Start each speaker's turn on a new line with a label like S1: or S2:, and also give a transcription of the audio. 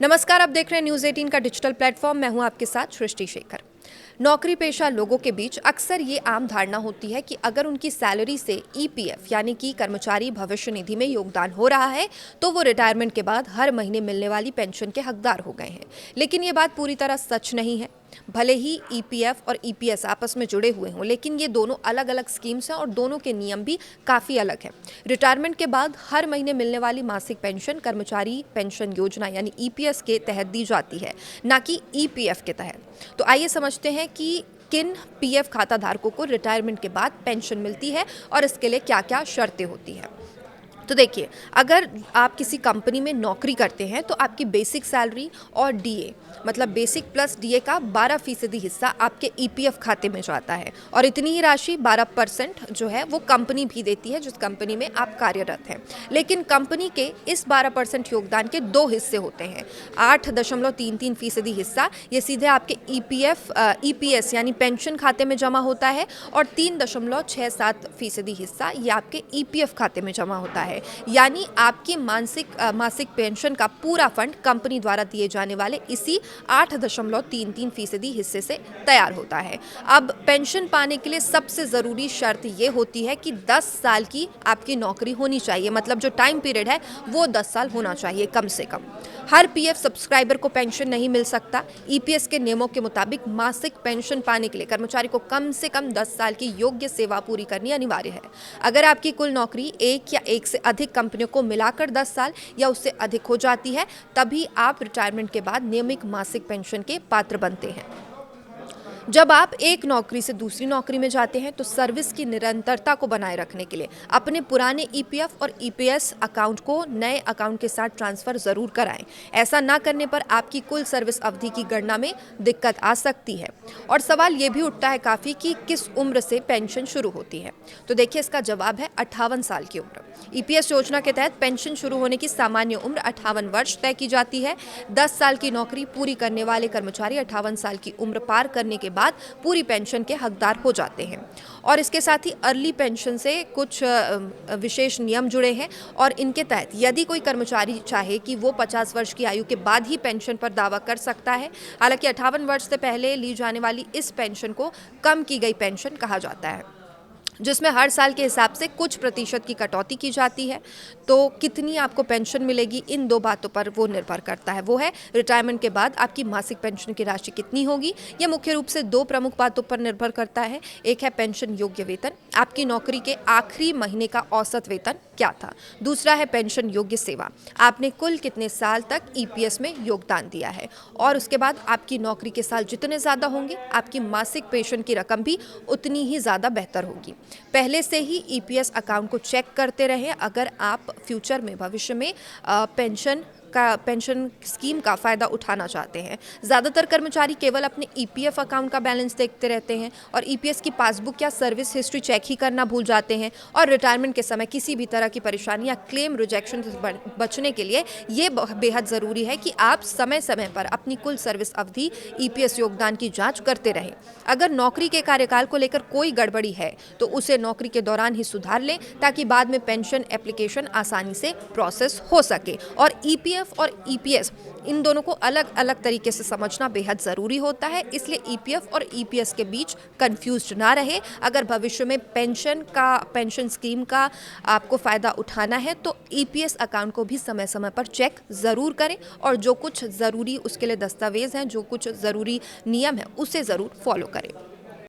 S1: नमस्कार, आप देख रहे हैं न्यूज़ 18 का डिजिटल प्लेटफॉर्म। मैं हूं आपके साथ सृष्टि शेखर। नौकरी पेशा लोगों के बीच अक्सर ये आम धारणा होती है कि अगर उनकी सैलरी से ईपीएफ यानी कि कर्मचारी भविष्य निधि में योगदान हो रहा है तो वो रिटायरमेंट के बाद हर महीने मिलने वाली पेंशन के हकदार हो गए हैं। लेकिन ये बात पूरी तरह सच नहीं है। भले ही ईपीएफ और ईपीएस आपस में जुड़े हुए हों, लेकिन ये दोनों अलग अलग स्कीम्स हैं और दोनों के नियम भी काफ़ी अलग हैं। रिटायरमेंट के बाद हर महीने मिलने वाली मासिक पेंशन कर्मचारी पेंशन योजना यानी ईपीएस के तहत दी जाती है, ना कि ईपीएफ के तहत। तो आइए समझते हैं कि किन पीएफ खाता धारकों को रिटायरमेंट के बाद पेंशन मिलती है और इसके लिए क्या क्या शर्तें होती हैं। तो देखिए, अगर आप किसी कंपनी में नौकरी करते हैं तो आपकी बेसिक सैलरी और डीए मतलब बेसिक प्लस डीए का 12% हिस्सा आपके ईपीएफ खाते में जाता है और इतनी ही राशि 12% जो है वो कंपनी भी देती है जिस कंपनी में आप कार्यरत हैं। लेकिन कंपनी के इस 12% योगदान के दो हिस्से होते हैं। 8.33% हिस्सा ये सीधे आपके ईपीएस यानी पेंशन खाते में जमा होता है और 3.67% हिस्सा ये आपके ईपीएफ खाते में जमा होता है। यानी आपकी मासिक पेंशन का पूरा फंड कंपनी द्वारा दिए जाने वाले इसी 8.33% हिस्से से तैयार होता है। अब पेंशन पाने के लिए सबसे ज़रूरी शर्त ये होती है कि 10 साल की आपकी नौकरी होनी चाहिए, मतलब जो टाइम पीरियड है वो 10 साल होना चाहिए कम से कम। हर पीएफ सब्सक्राइबर को पेंशन नहीं मिल सकता। ईपीएस के नियमों के मुताबिक मासिक पेंशन पाने के लिए कर्मचारी को कम से कम 10 साल की योग्य सेवा पूरी करनी अनिवार्य है। अगर आपकी कुल नौकरी एक या एक से अधिक कंपनियों को मिलाकर 10 साल या उससे अधिक हो जाती है, तभी आप रिटायरमेंट के बाद नियमित मासिक पेंशन के पात्र बनते हैं। जब आप एक नौकरी से दूसरी नौकरी में जाते हैं तो सर्विस की निरंतरता को बनाए रखने के लिए अपने पुराने ईपीएफ और ईपीएस अकाउंट को नए अकाउंट के साथ ट्रांसफ़र ज़रूर कराएं। ऐसा ना करने पर आपकी कुल सर्विस अवधि की गणना में दिक्कत आ सकती है। और सवाल ये भी उठता है काफ़ी कि किस उम्र से पेंशन शुरू होती है। तो देखिए, इसका जवाब है 58 साल की उम्र। ईपीएस योजना के तहत पेंशन शुरू होने की सामान्य उम्र 58 वर्ष तय की जाती है। 10 साल की नौकरी पूरी करने वाले कर्मचारी 58 साल की उम्र पार करने के बाद पूरी पेंशन के हकदार हो जाते हैं। और इसके साथ ही अर्ली पेंशन से कुछ विशेष नियम जुड़े हैं और इनके तहत यदि कोई कर्मचारी चाहे कि वो 50 वर्ष की आयु के बाद ही पेंशन पर दावा कर सकता है। हालांकि 58 वर्ष से पहले ली जाने वाली इस पेंशन को कम की गई पेंशन कहा जाता है, जिसमें हर साल के हिसाब से कुछ प्रतिशत की कटौती की जाती है। तो कितनी आपको पेंशन मिलेगी, इन दो बातों पर वो निर्भर करता है। वो है रिटायरमेंट के बाद आपकी मासिक पेंशन की राशि कितनी होगी। यह मुख्य रूप से दो प्रमुख बातों पर निर्भर करता है। एक है पेंशन योग्य वेतन, आपकी नौकरी के आखिरी महीने का औसत वेतन क्या था। दूसरा है पेंशन योग्य सेवा, आपने कुल कितने साल तक ईपीएस में योगदान दिया है। और उसके बाद आपकी नौकरी के साल जितने ज़्यादा होंगे आपकी मासिक पेंशन की रकम भी उतनी ही ज़्यादा बेहतर होगी। पहले से ही ईपीएस अकाउंट को चेक करते रहें अगर आप फ्यूचर में भविष्य में पेंशन स्कीम का फ़ायदा उठाना चाहते हैं। ज़्यादातर कर्मचारी केवल अपने ईपीएफ अकाउंट का बैलेंस देखते रहते हैं और ईपीएस की पासबुक या सर्विस हिस्ट्री चेक ही करना भूल जाते हैं। और रिटायरमेंट के समय किसी भी तरह की परेशानी या क्लेम रिजेक्शन से बचने के लिए ये बेहद ज़रूरी है कि आप समय समय पर अपनी कुल सर्विस अवधि ईपीएस योगदान की जाँच करते रहें। अगर नौकरी के कार्यकाल को लेकर कोई गड़बड़ी है तो उसे नौकरी के दौरान ही सुधार लें ताकि बाद में पेंशन एप्लीकेशन आसानी से प्रोसेस हो सके। और ईपीएफ और ईपीएस इन दोनों को अलग अलग तरीके से समझना बेहद ज़रूरी होता है, इसलिए ईपीएफ और ईपीएस के बीच कंफ्यूज्ड ना रहे। अगर भविष्य में पेंशन स्कीम का आपको फ़ायदा उठाना है तो ईपीएस अकाउंट को भी समय समय पर चेक ज़रूर करें और जो कुछ ज़रूरी उसके लिए दस्तावेज़ हैं, जो कुछ ज़रूरी नियम है उसे ज़रूर फॉलो करें।